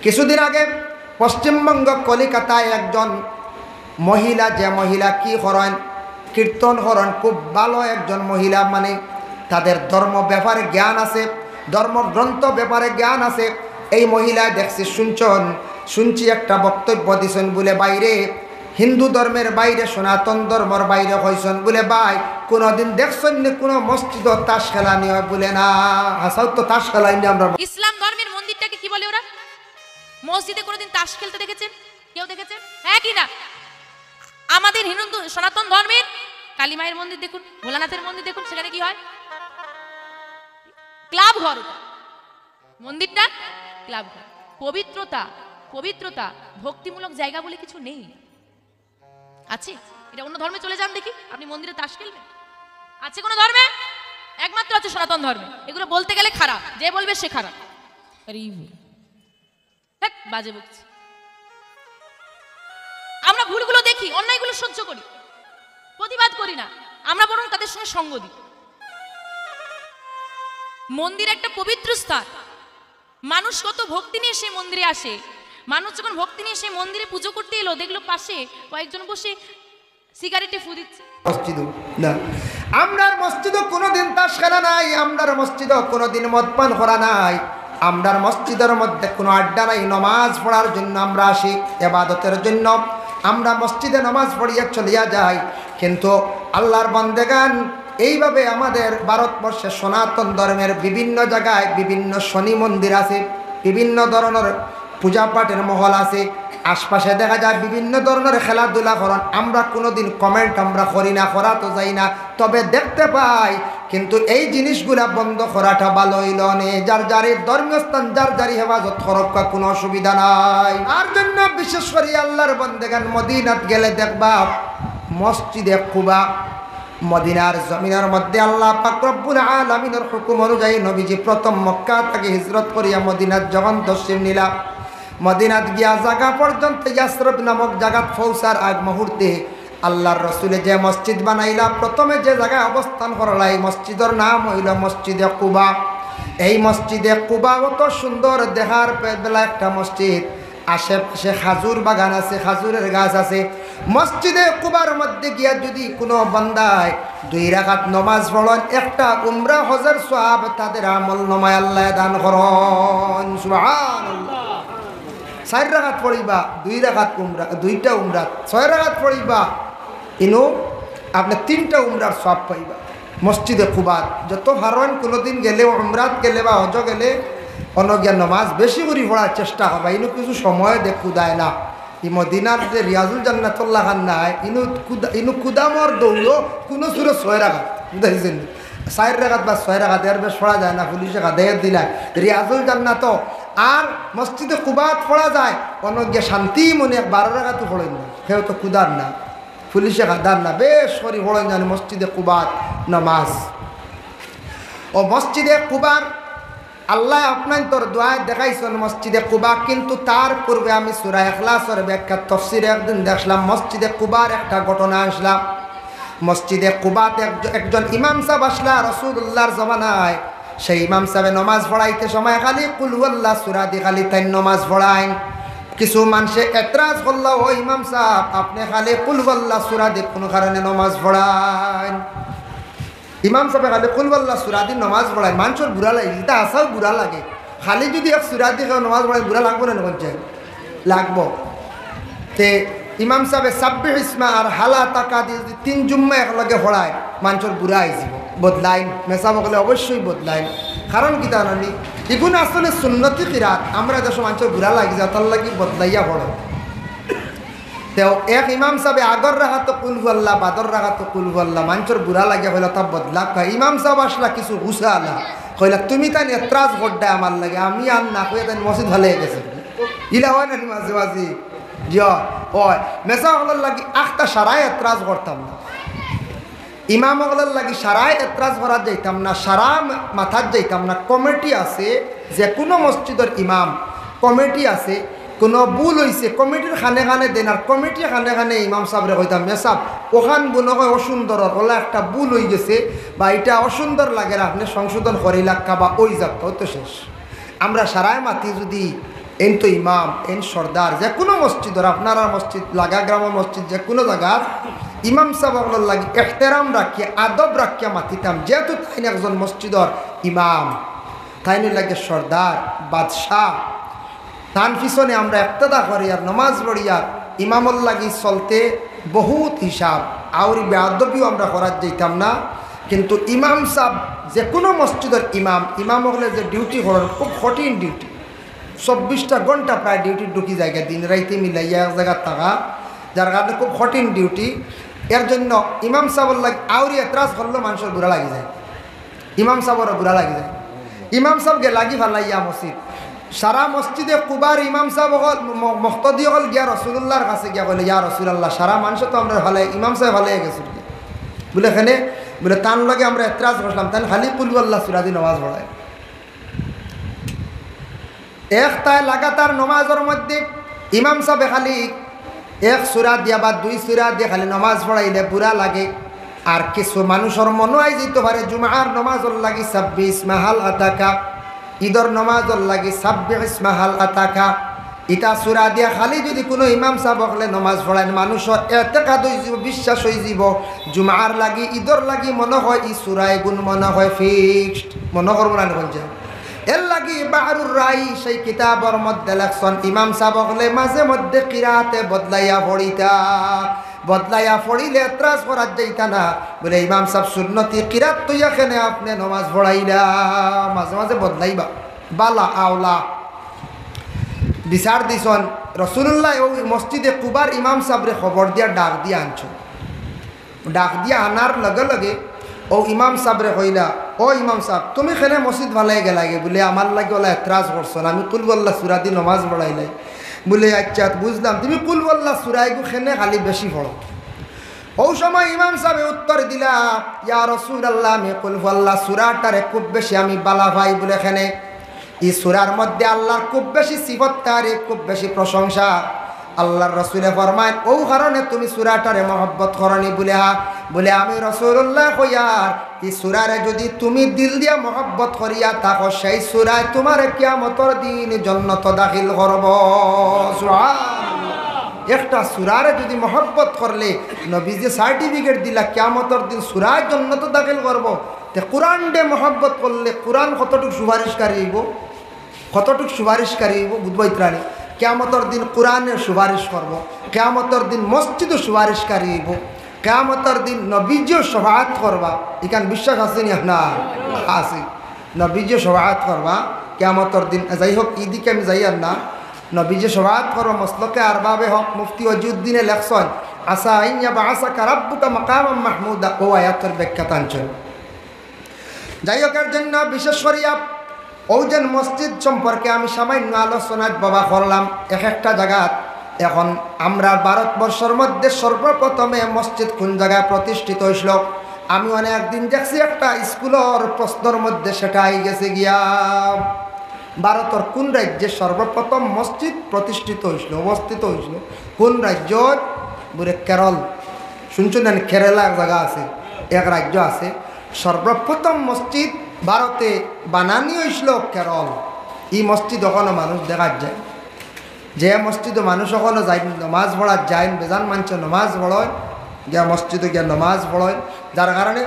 কিছুদিন আগে পশ্চিমবঙ্গ কলিকাতায় একজন মহিলা, যে মহিলা কি করেন, কীর্তন করেন, খুব ভালো একজন মহিলা, মানে তাদের ধর্ম ব্যাপারে জ্ঞান আছে, ধর্মগ্রন্থ ব্যাপারে জ্ঞান আছে। এই মহিলায় দেখছি শুনছি একটা বক্তব্য দিছেন বলে বাইরে, হিন্দু ধর্মের বাইরে, সনাতন ধর্মের বাইরে হয়েছেন বলে, ভাই কোনোদিন দেখছেন না কোনো মসজিদ তাস খেলা নিয়ে হয় বলে? না, হাসাও তো তাস খেলাই নিয়ে আমরা। ইসলাম ধর্মের মন্দিরটাকে কি বলে ওরা? মসজিদে কোনোদিন তাস খেলতে দেখেছেন? কেউ দেখেছেন? হ্যাঁ কি না? আমাদের হিন্দু সনাতন ধর্মের কালী মায়ের মন্দির দেখুন, ভোলানাথের মন্দির দেখুন, সেখানে কি হয়? ক্লাব ঘর। মন্দিরটা ক্লাব ঘর। পবিত্রতা ভক্তিমূলক জায়গা বলে কিছু নেই। আছে? এটা অন্য ধর্মে চলে যান দেখি, আপনি মন্দিরে তাস খেলবেন? আছে কোন ধর্মে? একমাত্র আছে সনাতন ধর্মে। এগুলো বলতে গেলে খারাপ, যে বলবে সে খারাপ। বাজে বকছি। আমরা ভুলগুলো দেখি, অন্যায়গুলো সহ্য করি, প্রতিবাদ করি না, আমরা বরং তাদের সঙ্গে সঙ্গ দিই। মন্দির একটা পবিত্র স্থান, মানুষ কত ভক্তি নিয়ে সেই মন্দিরে আসে। মানুষ যখন ভক্তি নিয়ে সেই মন্দিরে পুজো করতে এলো, দেখলো পাশে কয়েকজন বসে সিগারেটে ফু দিচ্ছে। না, আমরার মসজিদও কোনোদিন তাস খেলা নাই, আমরার মসজিদও কোনোদিন মদ পান করা নাই, আমরার মসজিদের মধ্যে কোনো আড্ডা নাই। নমাজ পড়ার জন্য আমরা আসি, ইবাদতের জন্য আমরা মসজিদে নমাজ পড়িয়া চলিয়া যাই। কিন্তু আল্লাহর বান্দেগান, এইভাবে আমাদের ভারতবর্ষে সনাতন ধর্মের বিভিন্ন জায়গায় বিভিন্ন শনি মন্দির আছে, বিভিন্ন ধরনের পূজা পাঠের মহল আছে, আশপাশে দেখা যায় বিভিন্ন ধরনের খেলাধুলা করেন। আমরা কোনোদিন কমেন্ট আমরা করি না, করা তো যাই না, তবে দেখতে পাই। কিন্তু এই জিনিসগুলা বন্ধ করাটা ভালো হইল নে। যার যারি ধর্মীয় স্থান, যার যারি হেফাজত করবা, কোনো অসুবিধা নাই। আর জন্য বিশেষ করে আল্লাহর বান্দেগান মদিনাত গেলে দেখবা মসজিদে কুবা, মদিনার জমিনের মধ্যে আল্লাহ পাক রব্বুল আলামিনের হুকুম অনুযায়ী নবীজি প্রথম মক্কা থেকে হিজরত করিয়া মদিনাত যখন তশরিফ নিলা, মদিনাত গিয়া জায়গা পর্যন্ত ইয়াসরিব নামক জায়গা পৌঁছার আগ মুহূর্তে আল্লাহর রসুলে যে মসজিদ বানাইলা, প্রথমে যে জায়গায় অবস্থান করলা, এই মসজিদের নাম হইল মসজিদে কুবা। এই মসজিদে কুবা অত সুন্দর দেখার বেলা একটা মসজিদ, আশেপাশে খাজুর বাগান আছে, খাজুরের গাছ আছে। মসজিদে কুবার মধ্যে গিয়া যদি কোনো বান্দায় 2 রাকাত নমাজ পড়েন, একটা উমরা হজের সওয়াব তাদের আমল নামায় আল্লাহ দান করেন। সুবহানাল্লাহ। 4 রাকাত পড়িবা, 2 রাকাত উমরা, 2টা উমরা, 6 রাকাত পড়িবা, ইনো আপনি 3টা উমরার সওয়াব পাইবা মসজিদে কুবার। যত হারন কোনোদিন গেলে, উমরাত গেলে বা হজ গেলে, অনজ্ঞা নমাজ বেশি করে পড়ার চেষ্টা হবে। ইনু কিছু সময় দেখু দেয় না। ই মদিনার যে রিয়াজুল জান্নাতুল্লাহ খান নাই, ইনু কুদামর দৌড়ো কোনো সুরে 6 রাকাত বুঝাইছেন, 4 রাকাত বা 6 রাকাত এর বেশ পড়া যায় না। পুলিশে গাদাইয়া দিলায় রিয়াজুল জান্নাত আর মসজিদে কুবাত পড়া যায়, অনজ্ঞা শান্তি মনে 12 রাকাতও পড়েন না, সেও তো কুদার না, পুলিশে গাদার না, বেশ করে পড়েন জানে মসজিদে কুবাত নমাজ। ও মসজিদে কুবার আল্লাহ আপনার তোর দোয়ায় দেখাইছেন মসজিদে কুবা। কিন্তু তার পূর্বে আমি সূরা ইখলাসের ব্যাখ্যা তফসিরে একদিন দেখলাম, মসজিদে কুবার একটা ঘটনা আসলাম। মসজিদে কুবাতে একজন ইমাম সাহেব আসলা রাসূলুল্লাহর জমানায়। সেই ইমাম সাহেব নমাজ পড়াইতে সময় খালি কুল হুয়াল্লাহ সূরা দিয়ে খালি তাই নমাজ পড়াইন। কিছু মানুষে এতরাজ করলো, ও ইমাম সাহেব আপনি খালি কুল হুয়াল্লাহ সূরা দিয়ে কোনো কারণে নমাজ পড়াইন। ইমাম সাহেব খালি কুল হুয়াল্লাহ সূরা দিয়ে নমাজ পড়ায়, মানুষের বুড়া লাগে, এটা আসাও বুড়া লাগে। খালি যদি এক সূরা দিয়ে নমাজ পড়ায় বুড়া লাগবো না? বলছে লাগবো। তে ইমাম সাহেব সাব্বিহ ইসমা আর হালা তাকা দিয়ে যদি 3 জুম্মা একলগে পড়ায়, মানুষের বুড়া আইসিব, বদলাইন মেসাব গেলে অবশ্যই বদলাইন। কারণ কি জানি এগুলো আসলে সুন্নতি কিরাত, আমরা দেশ মানুষের বুড়া লাগি যায়, তার লাগি বদলাইয়া পড়ে। তেও এক ইমাম সাহেব আগর রাখা তো কুল হুয়াল্লাহ, বাদর রাখা তো কুল হুয়াল্লাহ, মানুষের বুড়া লাগিয়া হইল তা বদলা কয়। ইমাম সাহেব আসলা কিছু গুছা আলা, কইলা তুমি তাই এত্রাজ গড্ডায় আমার লাগে, আমি আর না কইয়া তাই মসজিদ হলে গেছে। ইলা হয় না মাঝে মাঝে হয় মেসা হলার লাগি আখটা সারাই এত্রাজ করতাম না, ইমাম হলার লাগি সারাই এত্রাজ করা যাইতাম না, সারা মাথার যাইতাম না। কমিটি আছে, যে কোনো মসজিদের ইমাম কমিটি আছে, কোনো ভুল হয়েছে কমিটির খানে খানে দেন, আর কমিটি খানে খানে ইমাম সাহেবরে কইতাম মেসাব ওখান মনে হয় অসুন্দর ওলা একটা ভুল হয়ে গেছে বা এটা অসুন্দর লাগে, আপনি সংশোধন করে লাখা বা ওই যাত্রাও তো শেষ। আমরা সারাই মাতি যদি এন তো ইমাম এন সর্দার যে কোনো মসজিদর আপনারা মসজিদ লাগা গ্রামের মসজিদ যে কোনো জায়গার ইমাম সাহেব লাগে এহতেরাম রাখিয়া আদব রাখিয়া মাতিতাম, যেহেতু তাই একজন মসজিদর ইমাম, তাই লাগে সর্দার বাদশাহ, তার পিছনে আমরা একতদা করি আর নমাজ পড়িয়ার ইমামল লাগি চলতে বহুত হিসাব আউরি বেআদবিও আমরা করার যাইতাম না। কিন্তু ইমাম সাহেব যে কোনো মসজিদের ইমাম হলে যে ডিউটি করার খুব কঠিন ডিউটি, 24টা ঘন্টা প্রায় ডিউটি ঢুকি জায়গা দিন রাইতে মিলাইয়া এক জায়গার থাকা, যার কারণে খুব কঠিন ডিউটি। এর জন্য ইমাম সাহেবের লাগে আউরি এতরাজ করলেও মানুষের বুড়া লাগি যায়, ইমাম সাহেবেরও বুড়া লাগি যায়। ইমাম সাহেবকে লাগি ফালাইয়া মসজিদ সারা মসজিদে কুবার ইমাম সাহেব হল মক্তদি হল গিয়া রসুল্লাহর কাছে গিয়া বলে ইয়া রসুল্লাহ সারা মানুষ তো আমরা ভালো ইমাম সাহেব ভালো গেছি বলে এখানে বলে তার লগে আমরা এতরাজ করলাম তাই খালি কুলুল্লাহ সুরাদি নমাজ পড়ায়। এক তাই লাগাতার নমাজের মধ্যে ইমাম সাহেব খালি এক সুরা দিয়া বা 2 সুরা দিয়ে খালি নমাজ পড়াইলে বুড়া লাগে। আর কিছু মানুষের মনে হয় যেতে পারে জুমার নমাজর লাগি 26 মাহাল আতাকা, ঈদর নমাজর লাগি 26 মাহাল আতাকা, ইটা সুরা দিয়া খালি যদি কোনো ইমাম সাহেব হলে নমাজ পড়ায় মানুষের এতেকাদ হয়ে যাব, বিশ্বাস হয়ে যাব জুমার লাগি ঈদর লাগি মনে হয় ই সুরায় গুণ মনে হয় ফিক্সড মনে করবো না বলছে। এর লাগি বাহরুর রাই সেই কিতাবর মধ্যে লেখছেন ইমাম সাহেব হলে মাঝে মধ্যে কিরাতে বদলাইয়া পড়িলে এতরাজ করার যাইতা না, বলে ইমাম সাহেব সুন্নতি কিরাত তুই এখানে আপনি নমাজ পড়াইলা মাঝে মাঝে বদলাইবা বালা আওলা। বিচার দিছন রসুল্লাহ ওই মসজিদে কুবার ইমাম সাহেবরে খবর দিয়া ডাক দিয়া আনছ, ডাক দিয়া আনার লগে লগে ও ইমাম সাহেবরে কইলা ও ইমাম সাহেব তুমি খেলে মসজিদ ভালাই গেলাগে বলে আমার লাগে ওলা এতরাজ করছো না, আমি কুলবল্লা সুরা দি নমাজ পড়াইলাই বলে আচ্ছা বুঝলাম তুমি কুলবল্লা সুরাইগু খেনে খালি বেশি পড়ো। ও সময় ইমাম সাহেব উত্তর দিলা ইয়া রাসূলুল্লাহ আমি কুলবল্লা সুরাটারে খুব বেশি আমি বালা ভাই বলে খেনে এই সুরার মধ্যে আল্লাহর খুব বেশি সিফত তারিফ খুব বেশি প্রশংসা। আল্লাহর রসুলে ফরমায় ও কারণে তুমি সুরাটারে মহব্বত করনি বলে আমি রাসূলুল্লাহ কইয়ার এই সুরারে যদি তুমি দিল দিয়া মহব্বত করিয়া থাকো সেই সুরায় তোমার কিয়ামতের দিন জান্নাত দাখিল করব। সুবহানাল্লাহ। একটা সুরারে যদি মহব্বত করলে নবীজি সার্টিফিকেট দিলা কিয়ামতের দিন সুরায় জান্নাত দাখিল করব, তে কোরআন ডে মহব্বত করলে কোরআন কতটুকু সুপারিশকারী হইব বুধবাইত্রাণী কিয়ামতের দিন কোরআনের সুপারিশ করব, কিয়ামতের দিন মসজিদও সুপারিশকারী হইব, কিয়ামতের দিন নবীজিও শফাআত করবা। এখান বিশ্বাস আছে নি আপনার? আছে। নবীজিও শফাআত করবা কিয়ামতের দিন। যাই হোক ইদিকে আমি যাই আর না, নবীজি শফাআত করবা মসলকে আরবাবে হক মুফতি ওয়াজিউদ্দিনে লেখছেন আসা আইয়া বা আসা কারাব্বুকা মাকামাম মাহমুদা ও আয়াতের ব্যাখ্যা টানছেন। যাই হোক এর জন্য বিশেষ করিয়া ওজন মসজিদ সম্পর্কে আমি সামান্য আলোচনায় বাবা করলাম এক একটা জায়গাত। এখন আমরা ভারতবর্ষের মধ্যে সর্বপ্রথমে মসজিদ কোন জায়গায় প্রতিষ্ঠিত হয়েছিল আমি অনেকদিন দেখছি একটা স্কুলের প্রশ্নের মধ্যে সেটা আই গেছে গিয়া ভারতের কোন রাজ্যে সর্বপ্রথম মসজিদ প্রতিষ্ঠিত হয়েছিল অবস্থিত হয়েছিল কোন রাজ্য বলে কেরল। শুনছেন না কেরালা এক জায়গা আছে এক রাজ্য আছে সর্বপ্রথম মসজিদ ভারতে বানানি হয়েছিল কেরল। এই মসজিদ ওখানে মানুষ দেখা যায় যে মসজিদে মানুষ ওখানে যায় নমাজ পড়ার যায় বেজান মানুষ নমাজ পড়য় গিয়া মসজিদে গিয়া নমাজ পড়য় যার কারণে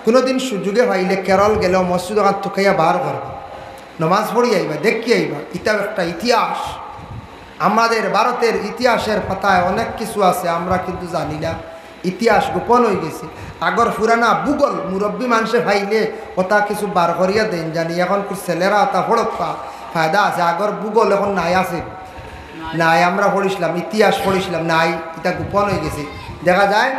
কোনোদিন সুযোগে পাইলে কেরল গেলেও মসজিদ ওখান তুকাইয়া বার করবা নমাজ পড়ি আইবা দেখি আইবা। এটা একটা ইতিহাস আমাদের ভারতের ইতিহাসের পাতায় অনেক কিছু আছে আমরা কিন্তু জানি না, ইতিহাস গোপন হয়ে গেছে। আগর পুরানা ভূগোল মুরব্বী মানুষে ভাইলে ওটা কিছু বার করিয়া দেন জানি এখন ছেলেরা ওটা হড়প্পা ফায়দা আছে। আগর ভূগোল এখন নাই আছে নাই আমরা পড়িছিলাম ইতিহাস পড়িছিলাম নাই, এটা গোপন হয়ে গেছে। দেখা যায়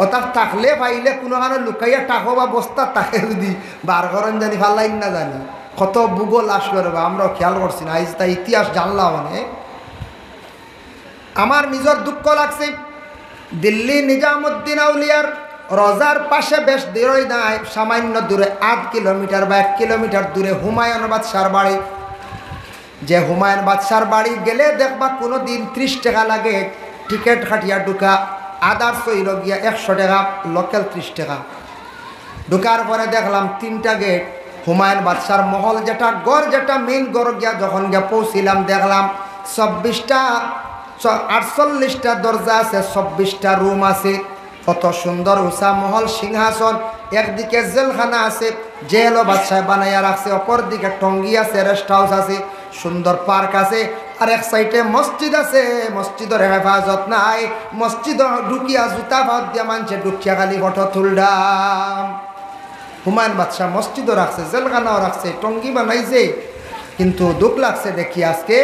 ওটা থাকলে পাইলে কোনো কারণে লুকাইয়া টাকো বা বস্তা তাকে যদি বার করেন জানি ভাল লাইন না জানি কত ভূগোল আসলো রে আমরাও খেয়াল করছি না। তা ইতিহাস জানলাম মানে আমার নিজের দুঃখ লাগছে দিল্লি নিজামুদ্দিন আউলিয়ার রোজার পাশে বেশ দূরে নাই সামান্য দূরে 8 কিলোমিটার বা 1 কিলোমিটার দূরে হুমায়ুন বাদশার বাড়ি। যে হুমায়ুন বাদশার বাড়ি গেলে দেখবা কোনো দিন 30 টাকা লাগে টিকিট কাটিয়া ঢুকা, আদার্স হইল গিয়া 100 টাকা লোকাল 30 টাকা। ঢুকার পরে দেখলাম 3টা গেট হুমায়ুন বাদশার মহল যেটা গড় যেটা মেইন গড় গিয়া যখন গিয়া পৌঁছিলাম দেখলাম 24টা 48টা দরজা আছে, 24টা রুম আছে, কত সুন্দর উষা মহল সিংহাসন, একদিকে জেলখানা আছে, জেল ও বাদশাহ বানাইয়া রাখছে, অপর দিকে টঙ্গি আছে, রেস্ট হাউস আছে, সুন্দর পার্ক আছে, আর এক সাইডে মসজিদ আছে। মসজিদের হেফাজত নাই, মসজিদ ঢুকিয়া জুতা ভাত দিয়া মানছে ঢুকিয়া খালি ফটো তুলডাম। হুমায়ুন বাদশাহ মসজিদও রাখছে, জেলখানাও রাখছে, টঙ্গি বানাইছে, কিন্তু দুঃখ লাগছে দেখি আজকে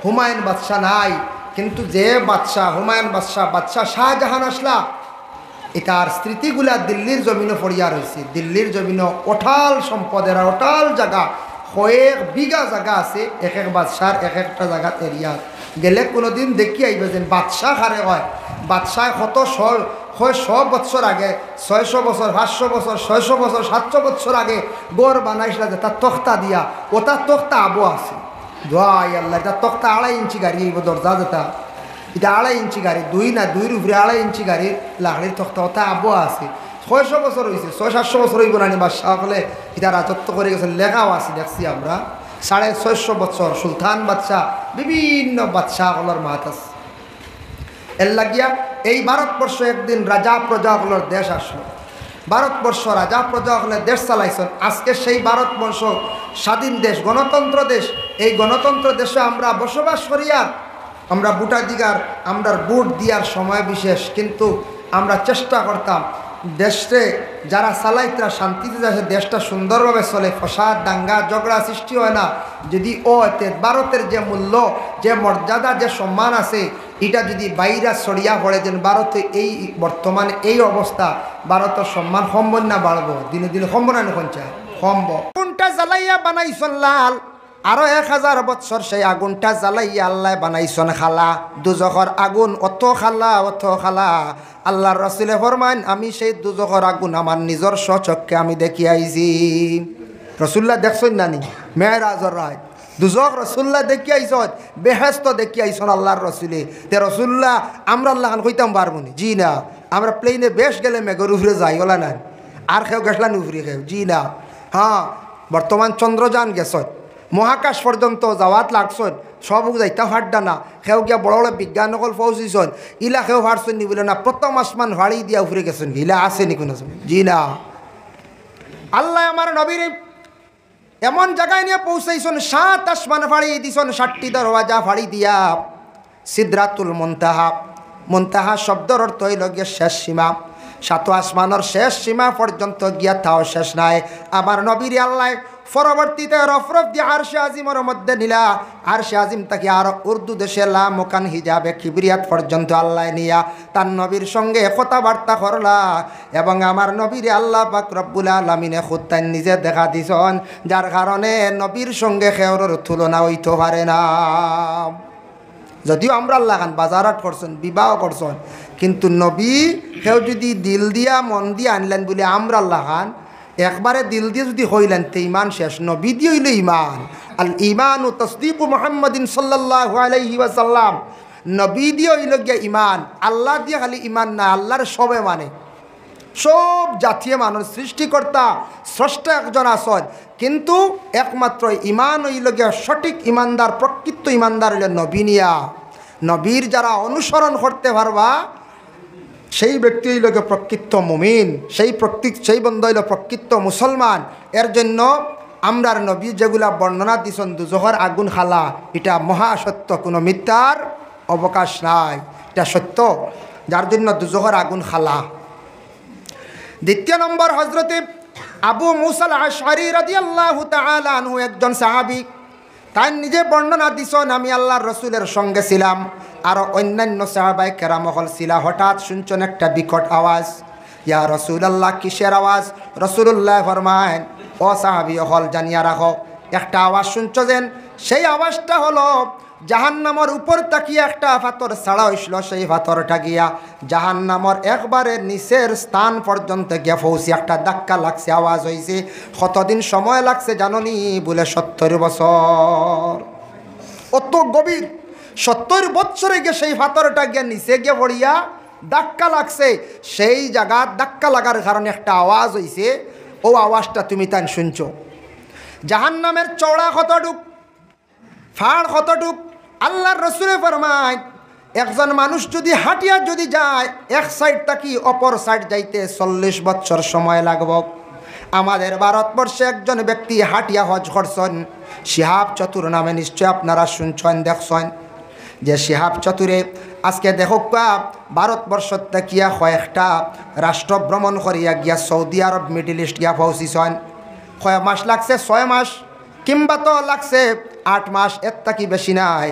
হুমায়ুন বাদশাহ নাই। কিন্তু যে বাদশাহ হুমায়ুন বাদশাহ শাহজাহান আসলা, এটার স্মৃতিগুলা দিল্লির জমিনে পড়িয়া রয়েছে। দিল্লির জমিনে অটাল সম্পদের অটাল জায়গা, কয়েক বিঘা জায়গা আছে, এক এক বাদশার এক একটা জায়গা এরিয়া গেলে কোনোদিন দেখি আইবে যে বাদশাহ হারে হয়। বাদশাহ কত 100 বছর আগে, 600 বছর, 500 বছর, 600 বছর, 700 বছর আগে গড় বানাইছিল যে তার তক্তা দিয়া, ওটার তক্তা আবো আছে। দোয়াই আল্লাহ, এটা তক্তা 2.5 ইঞ্চি গাড়ি, এই দরজা যেটা এটা 2.5 ইঞ্চি গাড়ি, 2 না 2-র উপরে 2.5 ইঞ্চি গাড়ির লাকড়ির তক্তা, ওটা আবো আছে। 600 বছর হয়েছে, 600-700 বছর হইব না বাদশাহ হলে এটা রাজত্ব করে গেছে, লেখাও আছে দেখছি আমরা। 650 বছর সুলতান বাদশাহ, বিভিন্ন বাদশাহগুলোর মাত আছে। এর লাগিয়া এই ভারতবর্ষ একদিন রাজা প্রজাগুলোর দেশ আসলো। ভারতবর্ষ রাজা প্রজাগুলোর দেশ চালাইছেন। আজকে সেই ভারতবর্ষ স্বাধীন দেশ, গণতন্ত্র দেশ। এই গণতন্ত্র দেশে আমরা বসবাস করিয়া আমরা ভোটাধিকার, আমরা ভোট দেওয়ার সময় বিশেষ, কিন্তু আমরা চেষ্টা করতাম দেশে যারা চালাইতরা শান্তিতে যাচ্ছে, দেশটা সুন্দরভাবে চলে, ফসাদ দাঙ্গা ঝগড়া সৃষ্টি হয় না। যদি এতে ভারতের যে মূল্য, যে মর্যাদা, যে সম্মান আছে, এটা যদি বাইরা ছড়িয়া পড়ে, যেন ভারতে এই বর্তমানে এই অবস্থা, ভারতের সম্মান সম্ভব না বাড়বো, দিনে দিনে সম্ভব না কঞ্চা সম্ভব। কোনটা জ্বালাইয়া বানাইছন লাল, আরো 1000 বছর সেই আগুনটা জ্বালাইয়া আল্লাহ বানাইছন খালা। দুজখর আগুন অত খালা, অত খালা। আল্লাহর রাসূলে ফরমান, আমি সেই দুজখর আগুন আমার নিজের স্বচক্ষে আমি দেখি আইছি। রসুল্লাহ দেখছেন নানি মেরাজর রায় দুজক রসুল্লাহ দেখি আইসন, বেহেস্ত দেখি আইসন আল্লাহর রসুলে। তে রসুল্লাহ আমরা আল্লাহ খান কইতাম পারবো নি? জি না। আমরা প্লেনে বেশ গেলে মেঘর উপরে যাই ওলা না, আর খেয়েও গেছলান উপরে খেয়েও? জি না। হ্যাঁ, বর্তমান চন্দ্রযান গেছত, মহাকাশ পর্যন্ত যাওয়াত লাগছন, সব যাইতা ফাড্ডা না। খেয়েও গিয়া বড় বড় বিজ্ঞানকল পৌঁছিছন, ইলা খেয়েও ফাড়ছন নি বলে না, প্রথম আসমান ভাড়ি দিয়া উপরে গেছেন, ইলা আছে নি কোনো? জি না। আল্লাহ আমার নবীর এমন জায়গায় নিয়ে পৌঁছাইছন, 7 আসমান ফাড়ি দিছন, 7টি দরওয়াজা ফাড়ি দিয়া সিদরাতুল মুনতাহা। মুনতাহা শব্দর অর্থ হইল গিয়ে শেষ সীমা। 7 আসমানের শেষ সীমা পর্যন্ত গিয়া তাও শেষ নাই। আমার নবীর আল্লাহ পরবর্তীতে রফরফ দিয়ে আরশে আজিমের মধ্যে নিলা। আরশে আজিম তাকে আর উর্দু দেশে লা মোকান হিজাবে কিবরিয়াত পর্যন্ত আল্লাহ নিয়া তার নবীর সঙ্গে কথাবার্তা করলা। এবং আমার নবীর আল্লাহ পাক রব্বুল আলামিনে খুদ তাই নিজে দেখা দিছন, যার কারণে নবীর সঙ্গে খেয়রের তুলনা হইতে পারে না। যদিও আমরা আল্লাহ খান বাজারাট করছেন, বিবাহ করছেন, কিন্তু নবী কেউ যদি দিল দিয়া মন দিয়ে আনলেন বলে আমরা আল্লাহ খান একবারে দিল দিয়ে যদি হইলেন তে ইমান শেষ। নবী দিয়ে হইলে ইমান। আল ইমান ও তসদিকু মুহাম্মাদিন সাল্লাল্লাহু আলাইহি ওয়াসাল্লাম। নবী দিয়ে হইল গিয়া ইমান। আল্লাহ দিয়ে খালি ইমান না, আল্লাহর সবে মানে, সব জাতীয় মানুষ সৃষ্টিকর্তা স্রষ্টা একজন আসন, কিন্তু একমাত্র ইমান হইল গিয়া সঠিক ইমানদার, প্রকৃত ইমানদার হইল নবী নিয়া। নবীর যারা অনুসরণ করতে পারবা সেই ব্যক্তি হইল গিয়ে প্রকৃত মুমিন, সেই বন্ধ হইল প্রকৃত মুসলমান। এর জন্য আমরার নবী যেগুলা বর্ণনা দিছেন দুজখর আগুন খালা, এটা মহাসত্য, কোনো মিথ্যার অবকাশ নাই, এটা সত্য, যার জন্য দুজখর আগুন খালা। দ্বিতীয় নম্বর, হজরতে আবু মুসা আল আশআরী রাদিয়াল্লাহু তাআলা আনহু একজন সাহাবী। তাই নিজে বর্ণনা দিছেন, আমি আল্লাহর রসুলের সঙ্গে ছিলাম, আর অন্যান্য সাহাবায়ে কেরাম হল ছিলা। হঠাৎ শুনছেন একটা বিকট আওয়াজ। ইয়া রাসূলুল্লাহ, কিসের আওয়াজ? রাসূলুল্লাহ ফরমায়েন, ও সাহাবী হল জানিয়া রাখো, একটা আওয়াজ শুনছো যেন, সেই আওয়াজটা হলো জাহান্নামের উপর তাকিয়ে একটা পাথর ছাড়া হইছিল। সেই পাথরটা গিয়া জাহান্নামের একবারে নিচের স্থান পর্যন্ত গিয়া পৌঁছে একটা ধাক্কা লাগছে, আওয়াজ হয়েছে। কতদিন সময় লাগছে জাননি? বলে 70 বছর। অত গভীর, 70 বছরে গিয়ে সেই পাথরটা গিয়া নিচে গিয়ে পড়িয়া ধাক্কা লাগছে। সেই জায়গা ধাক্কা লাগার কারণে একটা আওয়াজ হয়েছে। ও আওয়াজটা তুমি তাই শুনছো। জাহান্নামের চওড়া কতটুক, ফাড় কতটুক, আল্লাহর রাসূলে ফরমায় একজন মানুষ যদি হাঁটিয়া যদি যায় এক সাইড থাকি অপর সাইড যাইতে 40 বছর সময় লাগবে। আমাদের ভারতবর্ষে একজন ব্যক্তি হাঁটিয়া হজ করছেন, শিহাব চতুর নামে নিশ্চয় আপনারা শুনছেন দেখছেন, যে শিহাব চতুরে আজকে দেখুক ভারতবর্ষ গিয়া কয়েকটা রাষ্ট্র ভ্রমণ করিয়া গিয়া সৌদি আরব মিডিল ইস্ট গিয়া পৌঁছিছেন। কয়েক মাস লাগছে, 6 মাস কিংবা তো লাগছে 8 মাস, এর থাকি বেশি নাই।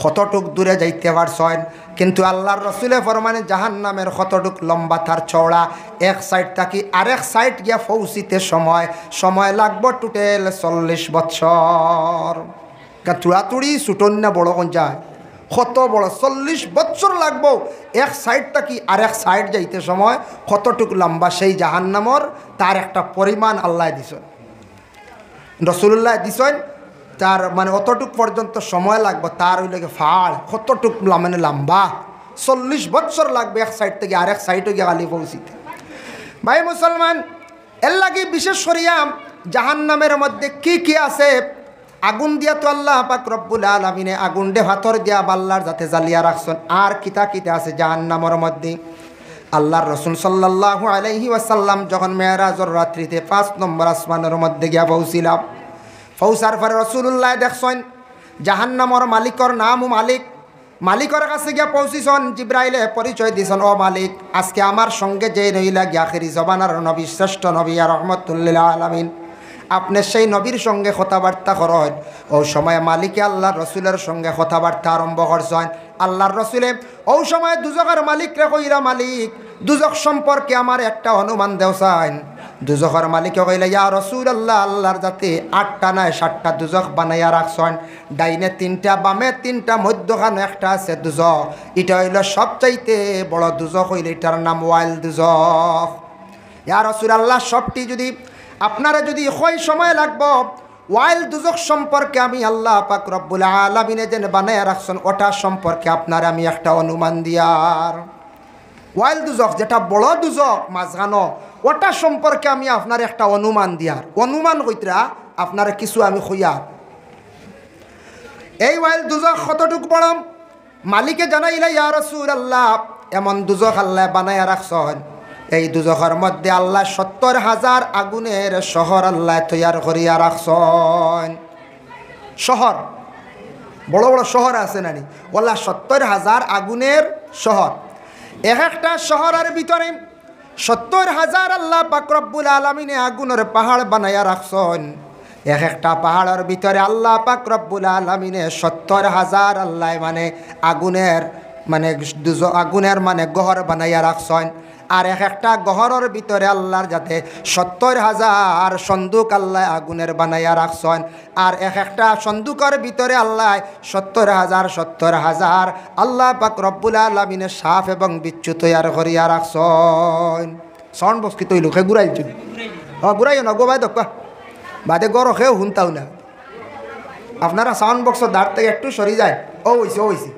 কতটুক দূরে যাইতে পারছেন, কিন্তু আল্লাহর রসুলে ফরমানে জাহান্নামের কতটুক লম্বা তার চওড়া, এক সাইড থাকি আরেক সাইড গিয়া পৌঁছিতে সময় লাগবে টোটাল 40 বছর। তুড়াতুড়ি ছুটন না বড় কোন যায়, কত বড় 40 বছর লাগবো এক সাইড থাকি আরেক সাইড যাইতে সময় কতটুক লম্বা সেই জাহান্নামর তার একটা পরিমাণ আল্লাহ দিছেন, রসুল্লাহ দিছেন। তার মানে অতটুক পর্যন্ত সময় লাগবে, তার ওই লাগে ফাড় কতটুক মানে লম্বা 40 বছর লাগবে এক সাইড থেকে আরেক সাইডে গিয়ে গালি পৌঁছিতে। ভাই মুসলমান, এর লাগে বিশেষ করিয়া জাহান্নামের মধ্যে কি আছে, আগুন দিয়া তো আল্লাহ পাক রব্বুল আলামিনে আগুন দে ভাতর দিয়া বাল্লার যাতে জ্বালিয়া রাখছেন। আর কিতা আছে জাহান্নামের মধ্যে, আল্লাহর রসুল সাল্লাল্লাহু আলাইহি ওয়াসাল্লাম যখন মেরাজের রাত্রিতে 5 নম্বর আসমানের মধ্যে গিয়া পৌঁছিলাম, পৌঁছার পরে রসুল্লাহ দেখছেন জাহান্নামর মালিকর নাম মালিকর কাছে গিয়া পৌঁছিছেন। জিব্রাইলে পরিচয় দিয়েছেন, ও মালিক, আজকে আমার সঙ্গে যে রইলা গিয়া আখিরি জবানার নবী, শ্রেষ্ঠ নবী আর রহমতুল্লিল আলামিন, আপনি সেই নবীর সঙ্গে কথাবার্তা করেন। ও সময় মালিকে আল্লাহর রসুলের সঙ্গে কথাবার্তা আরম্ভ করছেন। আল্লাহর রসুলে ও সময় দুজকের মালিকরে কইরা, মালিক দুজক সম্পর্কে আমার একটা অনুমান দেওছেন। দুজকের মালিকে কইলে, ইয়া রাসূলুল্লাহ, আল্লাহর যাতে 8টা নয় 7টা দুজক বানাইয়া রাখছেন, ডাইনে 3টা, বামে 3টা, মধ্যখানে একটা আছে দুজক। এটা হইল সবচাইতে বড় দুজক, হইলে এটার নাম ওয়াইল দুজক। ইয়া রাসূলুল্লাহ, সবটি যদি আপনারা যদি হয় সময় লাগবো, ওয়াইল দুজক সম্পর্কে আমি আল্লাহ পাক রব্বুল আলামিনে যেন বানাইয়া রাখছেন ওটা সম্পর্কে আপনার আমি একটা অনুমান দিয়ার। ওয়াইল দুজক যেটা বড় দুজক মাঝখানো, ওটা সম্পর্কে আমি আপনার একটা অনুমান দিয়ার। অনুমান কইতরা আপনারা কিছু আমি কইয়ার। এই ওয়াইল দুজক কতটুক বড়, মালিকে জানাইলা, ইয়া রাসূলুল্লাহ, এমন দুজক আল্লাহ বানাইয়া রাখছেন, এই দুজকের মধ্যে আল্লাহ 70,000 আগুনের শহর আল্লাহ তৈয়ার করিয়া রাখছেন। শহর বড় বড় শহর আছে নানি, ওলা 70,000 আগুনের শহর। এক একটা শহরের ভিতরে 70,000 আল্লাহ পাক রব্বুল আলামিনে আগুনের পাহাড় বানাইয়া রাখছেন। এক একটা পাহাড়ের ভিতরে আল্লাহ পাক রব্বুল আলামিনে 70,000 আল্লাহ মানে আগুনের মানে গহর বানাইয়া রাখছেন। আর এক একটা গহরের ভিতরে আল্লাহর যাতে 70,000 সন্দুক আল্লাহ আগুনের বানাইয়া রাখছেন। আর এক একটা সন্দুকের ভিতরে আল্লাহ 70,000 আল্লাহ পাক রব্বুল আলামিনের সাপ এবং বিচ্ছু তৈয়ার করিয়া রাখছেন। সাউন্ড বক্স কি তৈল খে ঘুরাইছো? ঘুরাইও না গো ভাই, দক্কা বাদে গরো খেয়েও শুনতাও না। আপনারা সাউন্ড বক্সের দাঁড় থেকে একটু সরি যায়। ও হইছে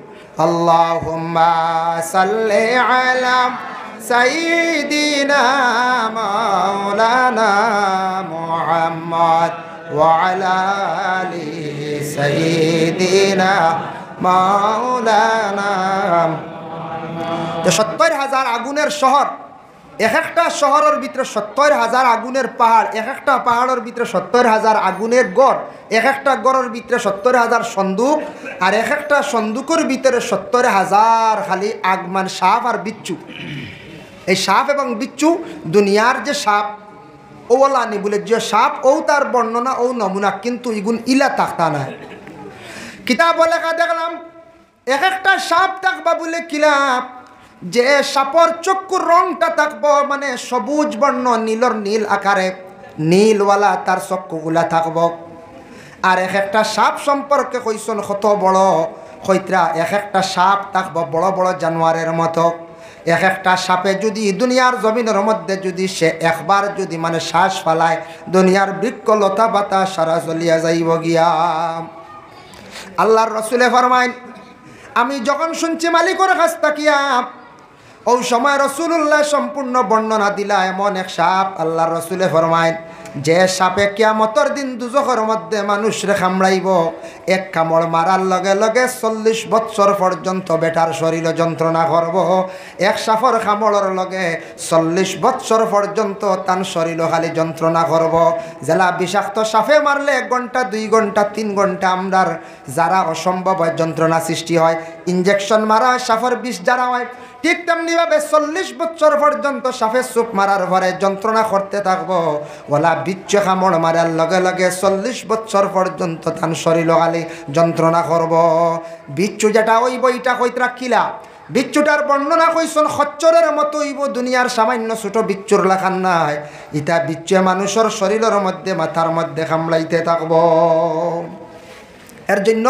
আল্লাহুম্মা সাল্লি আলা সাইয়্যিদিনা মাওলানা মুহাম্মদ ওয়া আলা আলি সাইয়্যিদিনা মাওলানা। 70,000 আগুনের শহর, এক একটা শহরের ভিতরে 70,000 আগুনের পাহাড়, এক একটা পাহাড়ের ভিতরে 70,000 আগুনের গড়, এক একটা গড়ের ভিতরে 70,000 সন্দুক, আর এক একটা সন্দুকের ভিতরে 70,000 খালি আগমান সাপ আর বিচ্ছু। এই সাপ এবং বিচ্ছু দুনিয়ার যে সাপ ওলা নি বলে যে সাপ ও তার বর্ণনা ও নমুনা, কিন্তু ইগুন ইলা থাকতা না। কিতাব লেখা দেখলাম এক একটা সাপ থাকবা বলে কিলাম যে সাপর চক্ষুর রংটা থাকবো মানে সবুজ বর্ণ, নীলর নীল আকারে, নীলওয়ালা তার চক্ষুগুলা থাকব। আর এক একটা সাপ সম্পর্কে কইসন কত বড়, হইত্রা এক একটা সাপ থাকবো বড় বড় জানোয়ারের মতো। এক একটা সাপে যদি দুনিয়ার জমিনের মধ্যে যদি সে একবার যদি মানে শ্বাস ফালায়, দুনিয়ার বৃক্ষ লতা পাতা সারা চলিয়া যাইব গিয়া। আল্লাহর রসুলে ফরমাইন, আমি যখন শুনছি মালিকের কাছ তাকিয়া, ওই সময় রসুল্লাহ সম্পূর্ণ বর্ণনা দিলা এমন এক সাপ। আল্লাহর রসুলে ফরমাইন, যে সাপে কিয়ামতের দিন দুজখের মধ্যে মানুষরে কামড়াইব, এক কামড় মারার লগে লগে 40 বৎসর পর্যন্ত বেটার শরীরে যন্ত্রণা করব। এক সাপের কামড়ের লগে 40 বৎসর পর্যন্ত তার শরীরে খালি যন্ত্রণা করব। জেলা বিষাক্ত সাপে মারলে 1 ঘন্টা 2 ঘন্টা 3 ঘন্টা আমরার যারা অসম্ভব হয় যন্ত্রণা সৃষ্টি হয়। ইঞ্জেকশন মারা সাপের বিষ যারা হয়, ঠিক তেমনিভাবে 40 বছর পর্যন্ত সাপে চুপ মারার পরে যন্ত্রণা করতে থাকবো। ওলা বিচ্ছু কামড় মারার লগে লগে 40 বছর পর্যন্ত তার শরীর খালি যন্ত্রণা করব। বিচ্ছু যেটা ওই বইটা কইত রাখিলা, বিচ্ছুটার বর্ণনা কইসন খচ্চরের মতো হইব, দুনিয়ার সামান্য ছোট বিচ্ছুর লেখান নাই। ইটা বিচ্ছু মানুষের শরীরের মধ্যে মাথার মধ্যে কামড়াইতে থাকবো। এর জন্য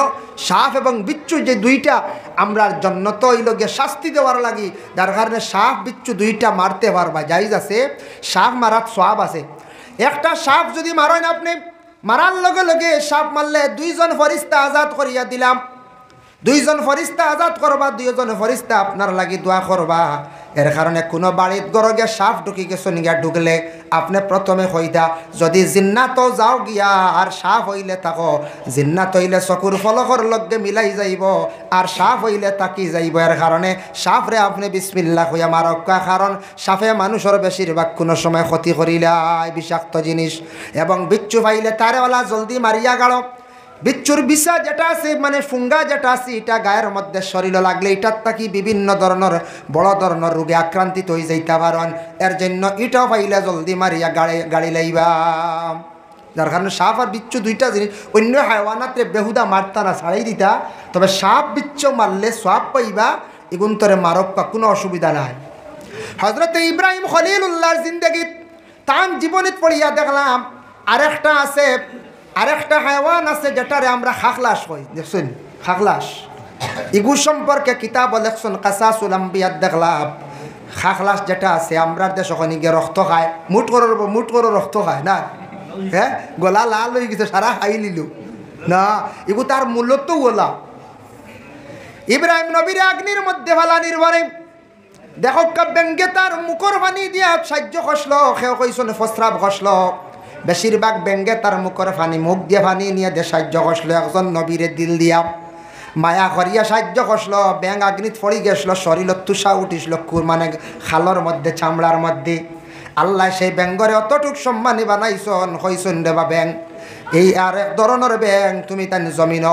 সাপ এবং বিচ্ছু যে দুইটা আমরার জন্য তো এই লোকে শাস্তি দেওয়ার লাগি, যার কারণে সাপ বিচ্ছু দুইটা মারতে পারবা, জায়েজ আছে। সাপ মারার সওয়াব আছে। একটা সাপ যদি মারেন আপনি, মারার লগে লগে সাপ মারলে 2 জন ফরিস্তা আজাদ করিয়া দিলাম। 2 জন ফরিস্তা আজাদ করবা, 2 জন ফরিস্তা আপনার লাগি দোয়া করবা। এর কারণে কোনো বাড়িত গরগে সাপ ঢুকি গেছো নিগা, ঢুকলে আপনি প্রথমে হইতা যদি জিন্নাত যাও গিয়া আর সাপ হইলে থাকো, জিন্নাত হইলে চকুর ফলকর লগে মিলাই যাইব আর সাপ হইলে তাকি যাইব। এর কারণে সাপরে আপনি বিসমিল্লাহ হইয়া মারক, কারণ সাপে মানুষের বেশিরভাগ কোনো সময় ক্ষতি করিলাই, বিষাক্ত জিনিস। এবং বিচ্ছু পাইলে তারে ওলা জলদি মারিয়া গাড়ো। বিচ্ছুর বিষা যেটা আছে, মানে ফুঙ্গা যেটা আছে, এটা গায়ের মধ্যে শরীরে লাগলে এটার থাকি বিভিন্ন ধরনের বড় ধরনের রোগে আক্রান্তিত হয়ে যাইতে পারেন। এর জন্য এটাও পাইলে জলদি মারিয়া গাড়ি লাইবা। যার কারণে সাপ আর বিচ্ছু দুইটা জিনিস, অন্য হাইওয়ানাতে বেহুদা মারতা না, ছাড়াই দিতা। তবে সাপ বিচ্ছু মারলে সওয়াব পাইবা, এগুন্তরে মারক কোনো অসুবিধা নাই। হযরত ইব্রাহিম খলিলুল্লাহর জিন্দেগীত তার জীবনীত পড়িয়া দেখলাম আরেকটা আছে, আরেকটা হাইওয়ান আছে যেটারে আমরা খাখলাস কই। দেখছেন খাখলাস, ইগু সম্পর্কে কিতাব লেখছেন কাসাসুল আম্বিয়াত। দেখলাম খাখলাস যেটা আছে আমরার দেশ ওখানে গিয়ে রক্ত খায়, মুঠ করে রক্ত খায় না, হ্যাঁ গলা লাল হয়ে গেছে, সারা খাই নিল না। ইগু তার মূল্য তো ওলা। ইব্রাহিম নবীর অগ্নির মধ্যে ফালানির পরে দেখো ব্যঙ্গে তার মুখর পানি দিয়া সাহায্য খসলো, সেও কইসন প্রস্রাব খসলো। বেশিরভাগ ব্যঙ্গে তার মুখর পানি, মুখ দিয়ে পানি নিয়ে দে সাহায্য খসলো। একজন নবীরে দিল দিয়া মায়া করিয়া সাহায্য খসলো। ব্যাং অগ্নিত পড়ি গেছিল, শরীরত তুষা উঠিছিল, মানে খালর মধ্যে চামড়ার মধ্যে। আল্লাহ সেই ব্যাঙ্গরে অতটুক সম্মানী বানাইছন, কইসন দেবা ব্যাং এই আর এক ধরনের ব্যাং, তুমি তাই জমিন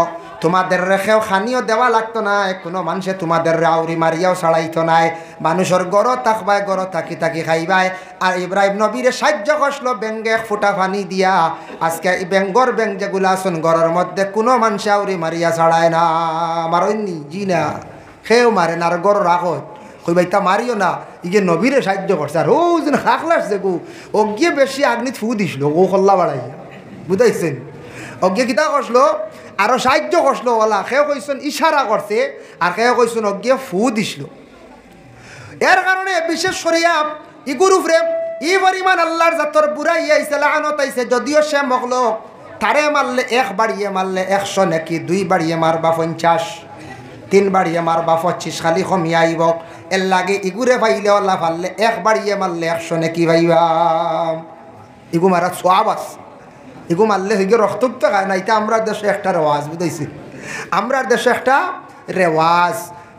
তোমাদের রেখেও খানিও দেওয়া লাগতো না, কোনো মানুষে তোমাদের আউরি মারিয়াও ছাড়াইতো নাই। মানুষের গড় থাকবাই, গড় থাকি থাকি খাইবাই। আর ইব্রাহিম নবীরে সাহায্য করছিল ব্যাঙ্গে 1 ফুটা পানি দিয়া। আজকে এই ব্যাঙ্গর ব্যাং যেগুলো আছেন ঘরের মধ্যে কোনো মানুষে আউরি মারিয়া ছাড়ায় না, মারইনি জি না, সেও মারে না। আর গড় রাখো কইবাই তা মারিও না, ইগে নবীরে সাহায্য করছে। আর ও যেন খাকলাস যে গো অজ্ঞে বেশি আগ্নিত ফু দিছিল, ও খল্লা বাড়াইয়া, বুঝাইছেন? অজ্ঞে কিতা করছিল আরো সাহায্য করছিল ওলা, সেও কইসন ইশারা করছে, আর সেও কইসন অজ্ঞে ফু দিছিল। এর কারণে বিশেষ করিয়া ইগুর উপরে ই পরিমাণ আল্লাহর জাতর বুড়াই আইছে, লানত আইছে। যদিও সে মখলুক, তারে মারলে 1 বাড়িয়ে মারলে 100 নাকি, 2 বাড়িয়ে মারবা 50, 3 বাড়িয়ে মারবা 25, খালি কমিয়া আইব। এর লাগে ইগুরে পাইলে ওলা পারলে 1 বাড়িয়ে মারলে 100 নাকি পাইবা। ইগু মারা সওয়াব আছে। এগু মারলে হয়ে রক্ত খায় না। এটা আমরা দেশে একটা রেওয়াজ, বুঝাইছি? আমরা দেশে একটা রেওয়াজ,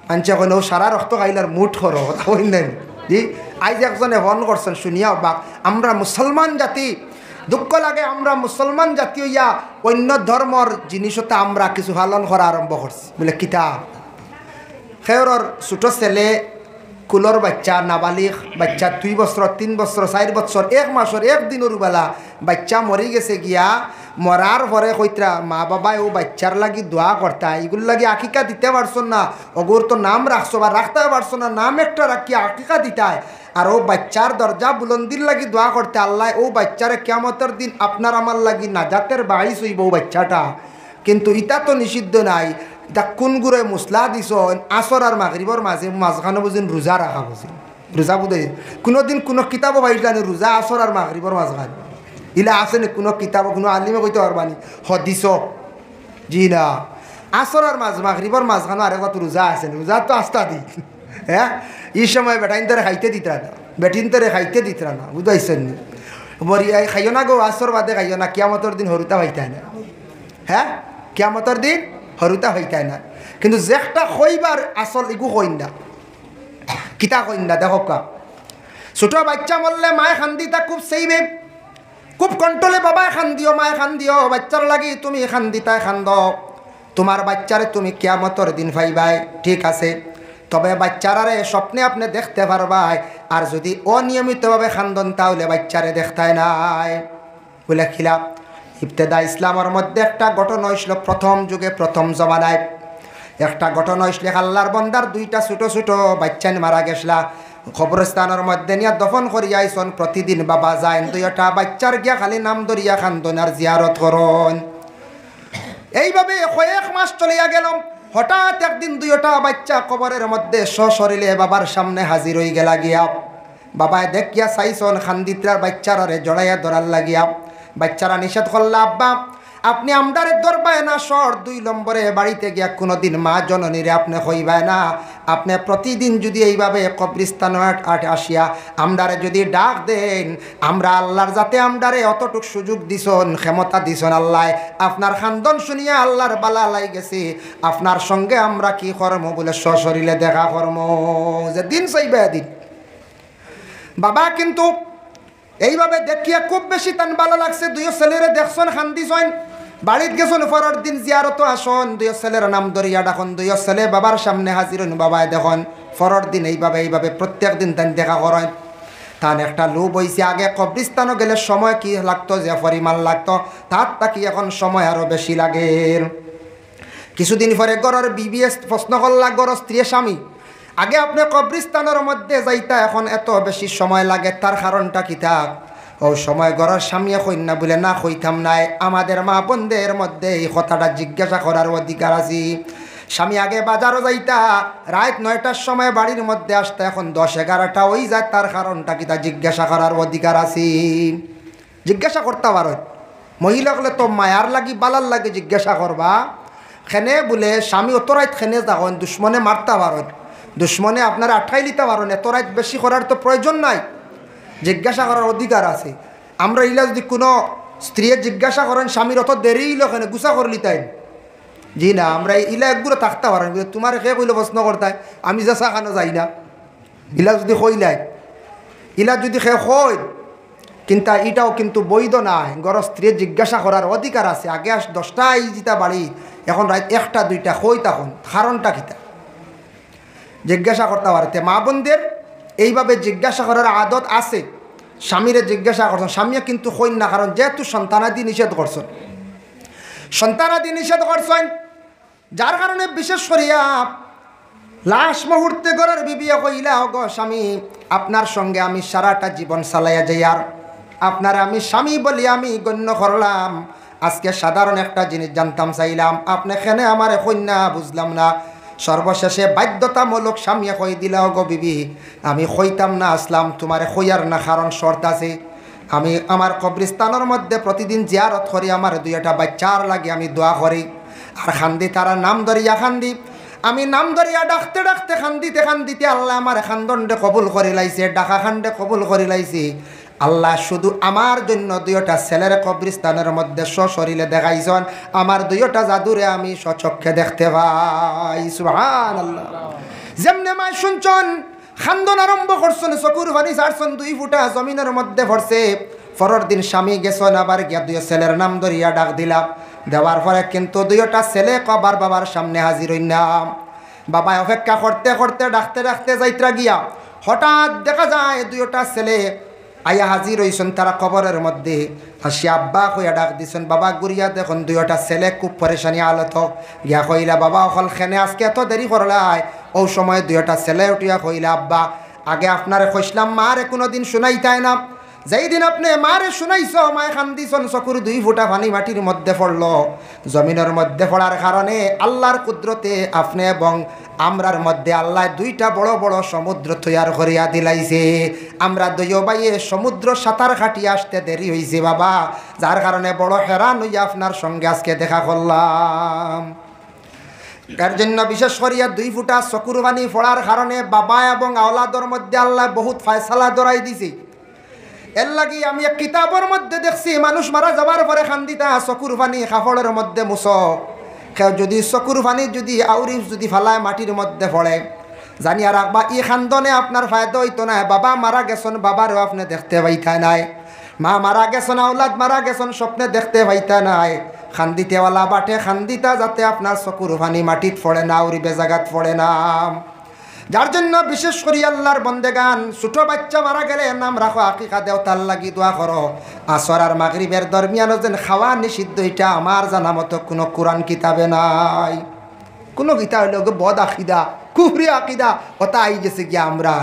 মানুষে কোনো সারা রক্ত খাইলার মুঠ করো নেন জি। আজ একজনে ফোন করছেন শুনিয়া বাক, আমরা মুসলমান জাতি, দুঃখ লাগে আমরা মুসলমান জাতি হইয়া অন্য ধর্মর জিনিসতে আমরা কিছু পালন করা আরম্ভ করছি। বলে কিতা? খেয়রর ছোটো ছেলে, কুলর বাচ্চা, নাবালিক বাচ্চা, 2 বছর 3 বছর 4 বছর 1 মাসের 1 দিনের বেলা বাচ্চা মরি গেছে গিয়া। মরার পরে কইতরা মা বাবাই ও বাচ্চার লাগি দোয়া করতা, এগুলো লাগি আকিকা দিতে পারছো না, ওগুর তো নাম রাখছো বা রাখতে পারছো না, নাম একটা রাখি আকিকা দিতায়। আর ও বাচ্চার দরজা বুলন্দির লাগি দোয়া করতে, আল্লাহ ও বাচ্চারে কিয়ামতের দিন আপনার আমার লাগি নাজাতের বাড়ি হইব ও বাচ্চাটা। কিন্তু ইটা তো নিষিদ্ধ নাই। এটা কোন গুড়ে মশলা দিছ আসর আর মাগরিবর মাঝখানে বুঝিন রোজা রাখা বুঝিন, রোজা বুঝে কোনোদিন কোনো কিতাবও পাইছিলানি রোজা আসর আর মাগরিবর মাঝখানে ইলা আছে নি কোনো কিতাব, কোনো আলিমে কইতে পারবানি হদিস জি না। আসর আর মাগরিবর মাঝখানে আরেক কত রোজা আছে, রোজা তো আস্তা দি হ্যাঁ। এই সময় বেটাইন তারে খাইতে দিতরা না, বেটিন তারে খাইতে দিতরা না, বুঝাইছেন নি? বরিয়াই খাইও না গো, আসর বাদে খাইও না, কিয়ামতর দিন হরুতা হইতায় না। হ্যাঁ, কিয়ামতর দিন হরুতা হইতায় না। কিন্তু যেটা কইবার আসল এগু কইন না, কিতা কইন না। দেখো কা ছোট বাচ্চা মরলে মায়ে খান্দি তা খুব সেইবে, খুব কন্ট্রোলে বাবায় খান দিও, মায়ে খান দিও, বাচ্চার লাগি তুমি খান দিতায় খান দাও, তোমার বাচ্চারে তুমি কিয়ামতর দিন পাইবাই। ঠিক আছে, তবে বাচ্চারারে স্বপ্নে আপনি দেখতে পারবাই, আর যদি অনিয়মিতভাবে খান্দন তাহলে বাচ্চারে দেখতায় নাই। বলে খিলা ইবতেদা ইসলামের মধ্যে একটা ঘটনা হয়েছিল, প্রথম যুগে প্রথম জমানায় একটা ঘটনা হয়েছিল। আল্লাহর বন্দার দুইটা ছোটো ছোটো বাচ্চা মারা গেছলা, কবরস্থানের মধ্যে নিয়ে দফন করিয়া আইসন। প্রতিদিন বাবা যায় দুইটা বাচ্চার গিয়া খালি নাম ধরিয়া খান্দন আর জিয়ারত করন। এইভাবে কয়েক মাস চলিয়া গেল। হঠাৎ একদিন দুইটা বাচ্চা কবরের মধ্যে সশরীরে বাবার সামনে হাজির হয়ে গেলা গিয়া। বাবায় দেখিয়া চাইছন খান্দিত্রার বাচ্চারে জড়াইয়া ধরার লাগিয়া। বাচ্চারা নিষেধ করলা, আব্বা আপনি আমদারে ধরবায় না, সর 2 নম্বরে বাড়িতে গিয়া কোনোদিন মা জননীরে আপনি হইবায় না। আপনি প্রতিদিন যদি এইভাবে কবরিস্তান আসিয়া আমদারে যদি ডাক দেন, আমরা আল্লাহর যাতে আমদারে অতটুক সুযোগ দিছন, ক্ষমতা দিছন আল্লাহ, আপনার খান্দন শুনিয়া আল্লাহর বালা লাই গেছে, আপনার সঙ্গে আমরা কি করমো বলে সশরীরে দেখা করমো, যে দিন চাইবে দিন। বাবা কিন্তু এইভাবে দেখিয়া খুব বেশি তান ভালো লাগছে। 2 ছেলেরে দেখছন খান্দিছন, বাড়িতে গেছন, পরের দিন জিয়ারত আসন, 2 ছেলের নাম ধরিয়া ডাকন, 2 ছেলে বাবার সামনে হাজির হন। বাবায় দেখুন পরের দিন এইভাবে প্রত্যেক দিন তান দেখা করেন। তান একটা লোভ হয়েছে, আগে কবরিস্তানও গেলে সময় কি লাগতো, যে পরিমাণ লাগতো, তার তাকি এখন সময় আরও বেশি লাগে। কিছুদিন পরে গড়ের বিবিএস প্রশ্ন করলা, গড় স্ত্রী স্বামী, আগে আপনি কবরিস্তানের মধ্যে যাইতা, এখন এত বেশি সময় লাগে, তার কারণটা কি? থাক ও সময় গড়ের স্বামী কইন না বলে না কইতাম নাই। আমাদের মা বোনদের মধ্যে এই কথাটা জিজ্ঞাসা করার অধিকার আছে। স্বামী আগে বাজারও যাইতা, রাত 9টার সময় বাড়ির মধ্যে আসতা, এখন 10-11টা হয়ে যায়, তার কারণটা কি তা জিজ্ঞাসা করার অধিকার আছে। জিজ্ঞাসা করতে পারো। মহিলা হলে তো মায়ার লাগি বালার লাগে জিজ্ঞাসা করবা। খেনে বলে স্বামী অত রাত খেনে যাবেন, দুশ্মনে মারতে পারেন, দুশ্মনে আপনারা আটকাই নিতে পারেন, এত রাত বেশি করার তো প্রয়োজন নাই, জিজ্ঞাসা করার অধিকার আছে। আমরা ইলা যদি কোনো স্ত্রী জিজ্ঞাসা করেন স্বামীর অত দেরি হইল কেন, গুছা করলি তাই, জি না, আমরা ইলা একগুলো থাকতে পারেন, তোমার সে কইলে প্রশ্ন করতাই, আমি যা চা খানো যাই না, ইলা যদি কইলাই, ইলা যদি সে কই, কিন্তু এটাও কিন্তু বৈধ নাই। গড় স্ত্রী জিজ্ঞাসা করার অধিকার আছে। আগে 10টায় যেটা বাড়ি, এখন রাত 1টা-2টা কই, তখন কারণটা কিতা জিজ্ঞাসা করতে পারতে। মা বোনদের এইভাবে জিজ্ঞাসা করার আদত আছে। স্বামীরে জিজ্ঞাসা করছেন, স্বামীও কিন্তু কইন না, কারণ যেহেতু সন্তানাদি নিষেধ করছেন, সন্তানাদি নিষেধ করছেন, যার কারণে বিশেষ করিয়া লাস্ট মুহূর্তে ঘরের বিবিয়া কইলা, গো স্বামী আপনার সঙ্গে আমি সারাটা জীবন চালাইয়া যাই, আর আপনার আমি স্বামী বলি আমি গণ্য করলাম, আজকে সাধারণ একটা জিনিস জানতাম চাইলাম, আপনি এখানে আমার কন্যা বুঝলাম না। সর্বশেষে বাধ্যতামূলক স্বামী কই দিলা, গো বিবি আমি কইতাম না আসলাম, তোমার কইয়ার না, কারণ শর্ত আছে। আমি আমার কবরিস্তানের মধ্যে প্রতিদিন জিয়ারত করি, আমার 2টা বাচ্চার লাগে আমি দোয়া করি, আর খান্দি তারা নাম ধরিয়া খান্দি, আমি নাম ধরিয়া ডাকতে ডাকতে খান্দিতে আল্লাহ আমার খান্দনডে কবুল করে লাইছে, ডাকা খান্ডে কবুল করে লাইছে। আল্লাহ শুধু আমার জন্য 2টা ছেলের কবরিস্তানের মধ্যে সশরীরে দেখাইছেন, আমার 2টা জাদুরে আমি সচক্ষে দেখতে পাই। সুবহানাল্লাহ। যেমনে মাই শুনছন খান্দন আরম্ভ করছেন, চকুর পানি ছাড়ছেন, 2 ফুটা জমিনের মধ্যে পড়ছে। পরের দিন স্বামী গেছেন, আবার গিয়া 2 ছেলের নাম ধরিয়া ডাক দিলাম, দেওয়ার পরে কিন্তু 2টা ছেলে কবার বাবার সামনে হাজির হইলাম। বাবা অপেক্ষা করতে করতে ডাকতে ডাকতে যাইত্রা গিয়া হঠাৎ দেখা যায় 2টা ছেলে আয়া হাজির হইছেন তারা কবরের মধ্যে। হাসি আব্বা কইয়া ডাক দিছেন, বাবা গুড়িয়া দেখুন 2টা ছেলে খুব পরেশানি আলত গিয়া কইলা, বাবা অকল খেনে আজকে এত দেরি করলাই। ও সময় 2টা ছেলে উঠিয়া কইলা, আব্বা আগে আপনারে কইসলাম মারে কোনোদিন শুনাইতাই না, যেই দিন আপনি মারে শুনাইছ মায়ে খান্দিছন, চকুর 2 ফুটা পানি মাটির মধ্যে পড়লো। জমিনের মধ্যে পড়ার কারণে আল্লাহর কুদরতে আপনি এবং আমরার মধ্যে আল্লাহ 2টা বড় বড় সমুদ্র তৈয়ার করিয়া দিলাইছে। আমরা 2 ভাইয়ে সমুদ্র সাঁতার কাটিয়ে আসতে দেরি হয়েছে বাবা, যার কারণে বড় হেরান হইয়া আপনার সঙ্গে আজকে দেখা করলাম। এর জন্য বিশেষ করিয়া 2 ফুটা চকুর পানি পড়ার কারণে বাবা এবং আওলাদর মধ্যে আল্লাহ বহুত ফয়সালা ধরাই দিছে। এর লাগি আমি এক কিতাবের মধ্যে দেখছি মানুষ মারা যাবার পরে খান্দিতা চকুর পানি কাপড়ের মধ্যে মুছক কেউ যদি চকুর পানি যদি আউরি যদি ফালায় মাটির মধ্যে পড়ে জানিয়া রাখবা ই খান্দনে আপনার ফায়দা হইতো না। বাবা মারা গেছেন, বাবারও আপনি দেখতে পাইতা নাই, মা মারা গেছেন, আওলাদ মারা গেছেন, স্বপ্নে দেখতে পাইতা নাই। খান্দিতেওয়ালা বাটে খান্দিতা যাতে আপনার চকুর পানি মাটিত পড়ে না, আউরি বেজাগাত পড়ে না। যার জন্য বিশেষ করে আল্লাহর বন্দেগান ছোট বাচ্চা মারা গেলে নাম রাখো, আকিকা দেও, তার লাগি দোয়া করো। আসর আর মাগরিবের দরমিয়ানও যেন খাওয়া নিষিদ্ধ, এটা আমার জানা মতো কোনো কোরআন কিতাবে নাই। কোনো কিতাব হইলে বদ আকিদা, কুফরি আকিদা কথা আই গেছে গিয়া আমরা।